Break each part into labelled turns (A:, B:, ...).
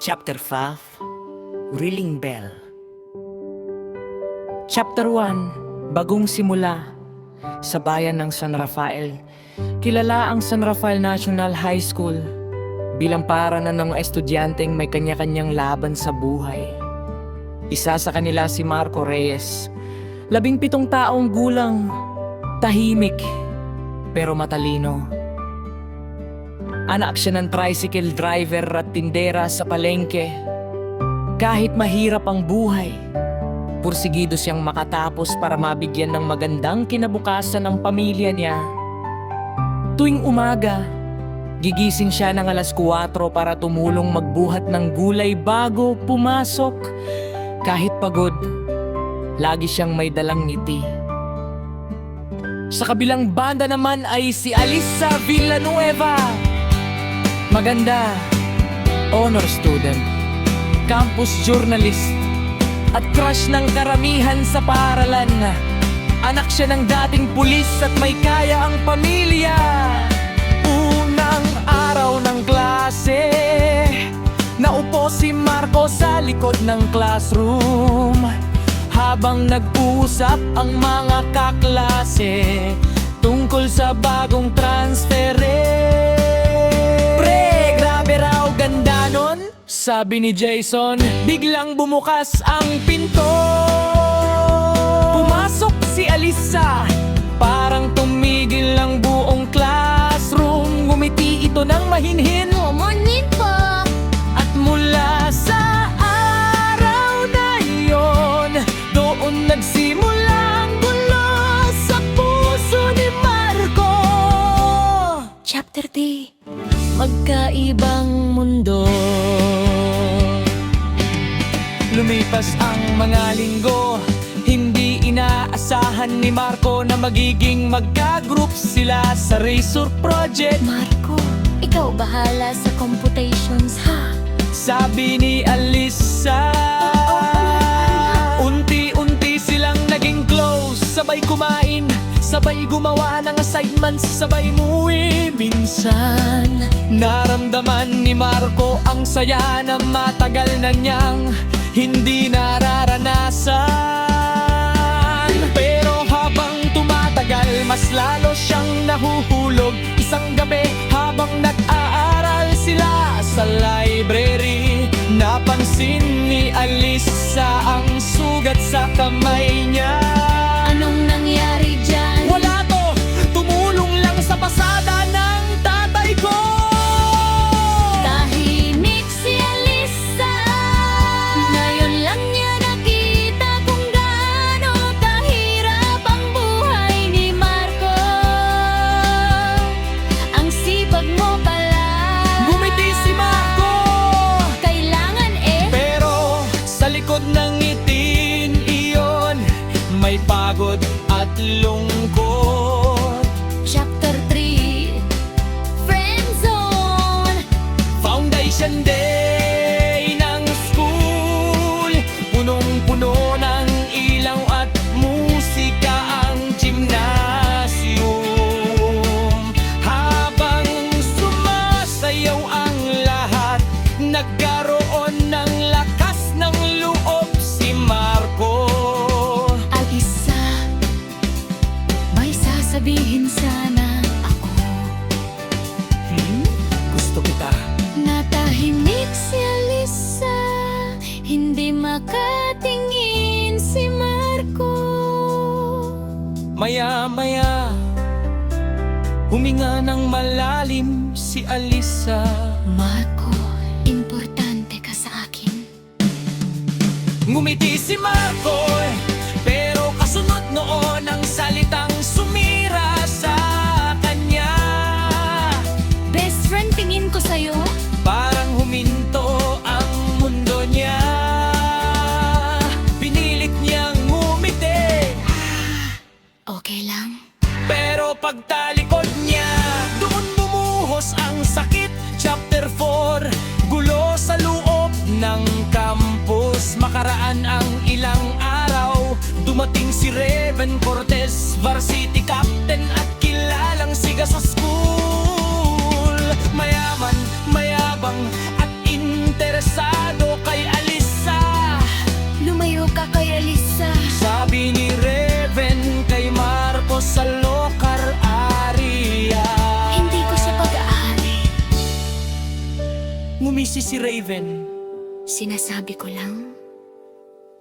A: Chapter 5, Ringing Bell. Chapter 1, Bagong Simula. Sa bayan ng San Rafael, kilala ang San Rafael National High School bilang paaralan ng mga estudyanteng may kanya-kanyang laban sa buhay. Isa sa kanila si Marco Reyes, 17 taong gulang, tahimik pero matalino. Anak siya ng tricycle driver at tindera sa palengke. Kahit mahirap ang buhay, pursigido siyang makatapos para mabigyan ng magandang kinabukasan ng pamilya niya. Tuwing umaga, gigising siya ng alas 4 para tumulong magbuhat ng gulay bago pumasok. Kahit pagod, lagi siyang may dalang ngiti. Sa kabilang banda naman ay si Alisa Villanueva. Maganda, honor student, campus journalist, at crush ng karamihan sa paaralan. Anak siya ng dating pulis at may kaya ang pamilya. Unang araw ng klase, naupo si Marco sa likod ng classroom. Habang nag-uusap ang mga kaklase tungkol sa bagong transfere. Pre, grabe raw ganda nun, sabi ni Jason. Biglang bumukas ang pinto. Pumasok si Alisa, parang tumigil ang buong classroom. Ngumiti ito ng mahinhin.
B: Morning po!
A: At mula sa araw na iyon, doon nagsimula ang gulo sa puso ni Marco.
B: Chapter 3, Magkaibang Mundo.
A: Lumipas ang mga linggo, hindi inaasahan ni Marco na magiging magka-group sila sa Razor Project.
B: Marco, ikaw bahala sa computations, ha?
A: Sabi ni Alisa. Unti-unti silang naging close, sabay kumain, sabay gumawa ng assignments, sabay muwi. Minsan, naramdaman ni Marco ang saya na matagal na niyang hindi nararanasan. Pero habang tumatagal, mas lalo siyang nahuhulog. Isang gabi habang nag-aaral sila sa library, napansin ni Alisa ang sugat sa kamay niya.
B: Anong nangyari dyan?
A: Wala to! Tumulong lang sa pasada ng tatay ko!
B: Tahimik si Alisa. Ngayon lang niya nakita kung gaano kahirap ang buhay ni Marco. Ang sipag mo pala.
A: Gumiti si Marco!
B: Kailangan
A: Pero sa likod ng ngitin iyon, may pagod at lungkot.
B: Chapter 3, Friendzone.
A: Foundation Day ng school, punong-puno ng ilaw at musika ang gymnasium. Habang sumasayaw ang lahat, nagkaroon ng lakas ng loob si Marco.
B: Alisa, may sasabihin sana ako.
A: Gusto kita.
B: Natahimik si Alisa, hindi makatingin si Marco.
A: Maya-maya, huminga ng malalim si Alisa.
B: Marco, importante ka sa akin.
A: Ngumiti si Marco, pero kasunod noon ang salitang sumira sa kanya.
B: Best friend tingin ko sa'yo.
A: Parang huminto ang mundo niya. Pinilit niyang ngumiti,
B: Okay lang.
A: pero pagtalikod niya, doon bumuhos ang sakit. Chapter 4, gulo sa loob ng campus. Makaraan ang ilang araw, dumating si Reven Cortez, varsity captain at kilalang siga sa school. Mayaman, mayabang at interesado busy si Raven.
B: Sinasabi ko lang,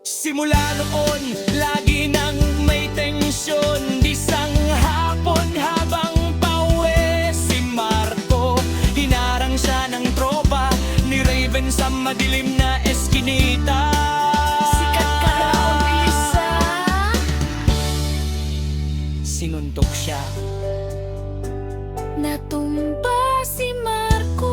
A: Simula noon, lagi nang may tensyon. Isang hapon habang pauwi si Marco, hinarang siya ng tropa ni Raven sa madilim na eskinita.
B: sikat ka raw, Lisa.
A: Sinuntok siya.
B: Natumba si Marco.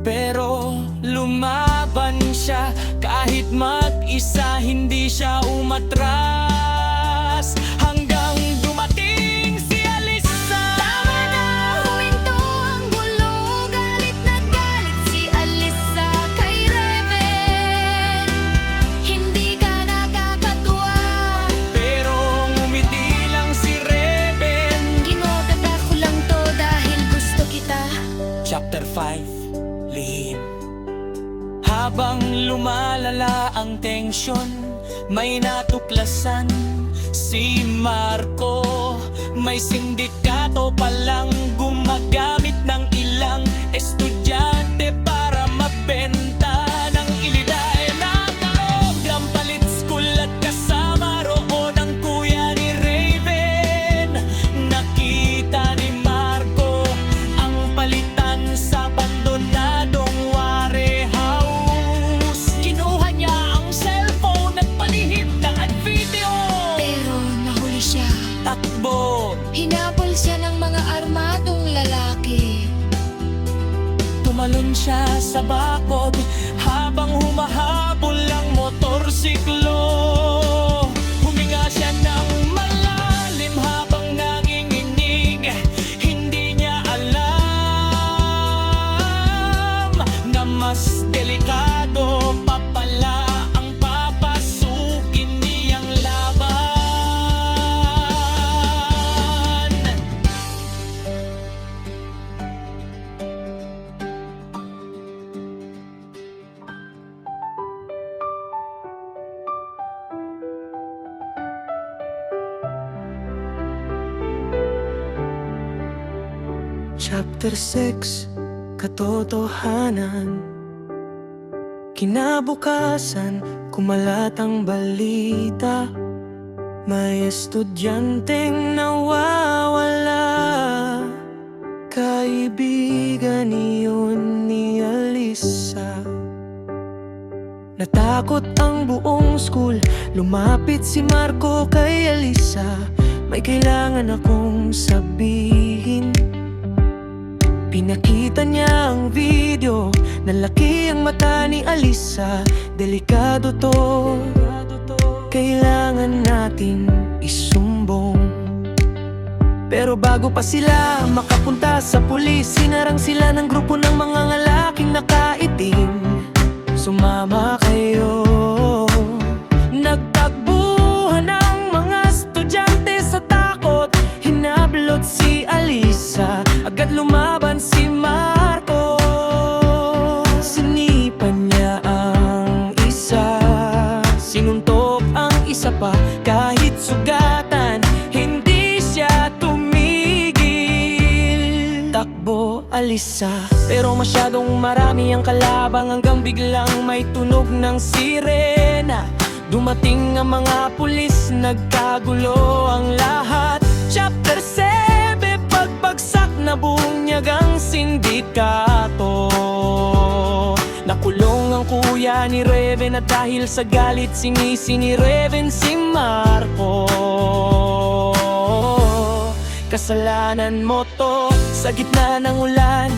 A: Pero lumaban siya, kahit mag-isa hindi siya umatras. Hanggang dumating si Alisa.
B: Tama na, huminto ang gulo. Galit na galit si Alisa kay Raven. Hindi ka nakakatuwa.
A: Pero ngumiti lang si Raven.
B: Ginodata ko lang to dahil gusto kita.
A: Chapter 5, Lihim. Habang lumalala ang tensyon, may natuklasan si Marco. May sindikato palang gumagamit ng ilang estudyante para mabenta ng ilidaya na program. Palit school at kasama roon ang kuya ni Raven. Nakita ni Marco ang palitan sa abandonadong warehouse. Kinuha niya ang cellphone at palihim ng video.
B: Pero nahuli siya.
A: Takbo,
B: Hinabol siya ng mga armadong lalaki.
A: tumalon siya sa bakod habang humahabol ang motorsiklo. Huminga siya ng malalim habang nanginginig. Hindi niya alam na mas delikado pa pala ang papasukin niyang laban. Chapter 6, Katotohanan. Kinabukasan, kumalat ang balita. May estudyanteng nawawala. Kaibigan iyon ni Alisa. Natakot ang buong school. Lumapit si Marco kay Alisa. May kailangan akong sabihin. Pinakita niya ang video. Nalaki ang mata ni Alisa. Delikado to, kailangan natin isumbong. Pero bago pa sila makapunta sa pulis, sinarang sila ng grupo ng mga lalaking nakaitim. Sumama kayo. Nagtakbuhan ang mga estudyante sa takot. Hinablot si Alisa, agad lumaban si Marco. Sinipan niya ang isa, sinuntok ang isa pa. Kahit sugatan, hindi siya tumigil. Takbo, Alisa, pero masyadong marami ang kalabang. Hanggang biglang may tunog ng sirena. Dumating ang mga pulis, nagkagulo ang lahat. Chapter 7, pagbagsak na bunyag ang sindikato. Nakulong ang kuya ni Raven at dahil sa galit sinisi ni Raven si Marco. Kasalanan mo to. Sa gitna ng ulan,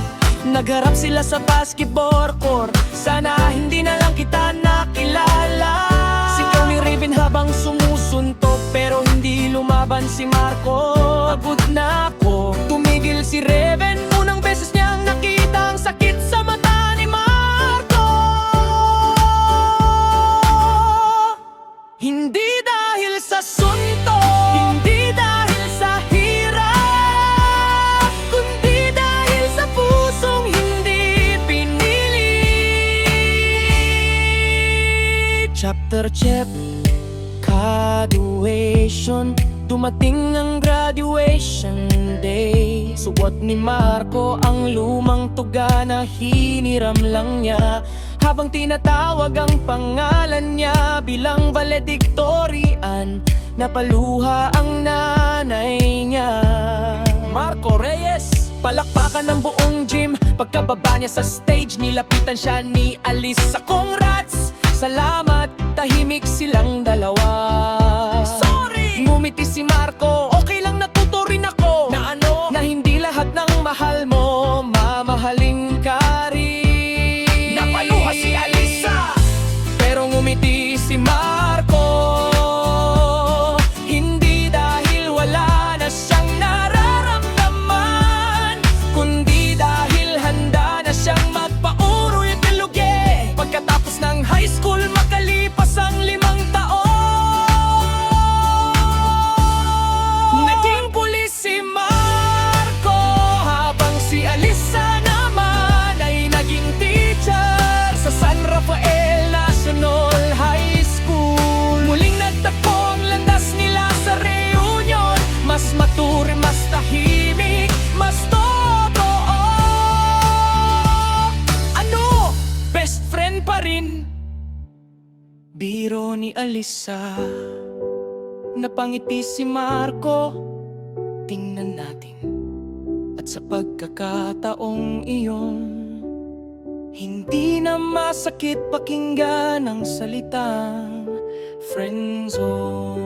A: nagharap sila sa basketball court. Sana hindi na lang kita nakilala. Sigaw ni Raven habang sumusuntok, pero hindi lumaban si Marco. Pagod na ako. Tumigil si Raven. Unang beses niyang nakita ang sakit sa mata ni Marco. Hindi dahil sa suntok, hindi dahil sa hirap, kundi dahil sa pusong hindi pinili. Chapter 7, Graduation. Dumating ang graduation day. Suot ni Marco ang lumang tuga na hiniram lang niya, habang tinatawag ang pangalan niya bilang valedictorian. Napaluha ang nanay niya. Marco Reyes, palakpakan ng buong gym. Pagkababa niya sa stage, nilapitan siya ni Alisa. Congrats! Salamat! Tahimik silang dalawa. Sorry! Ngumiti si Marco. Okay lang, natuto rin ako. Na ano? Na hindi lahat ng mahal mo mamahalin ka rin. Napaluha si Alisa, pero ngumiti si Marco. Hindi dahil wala na siyang nararamdaman, kundi dahil handa na siyang magpauroy at biluge. Pagkatapos ng high school, makalipas ang 5 taon, naging pulis si Marco, habang si Alisa naman ay naging teacher sa San Rafael National High School. Muling nagtagpo ang landas nila sa reunion. Mas mature, mas tahimik, mas totoo. Ano? Best friend pa rin? Biro ni Alisa. Napangiti si Marco. Tingnan natin. At sa pagkakataong iyon, hindi na masakit pakinggan ang salitang friendzone.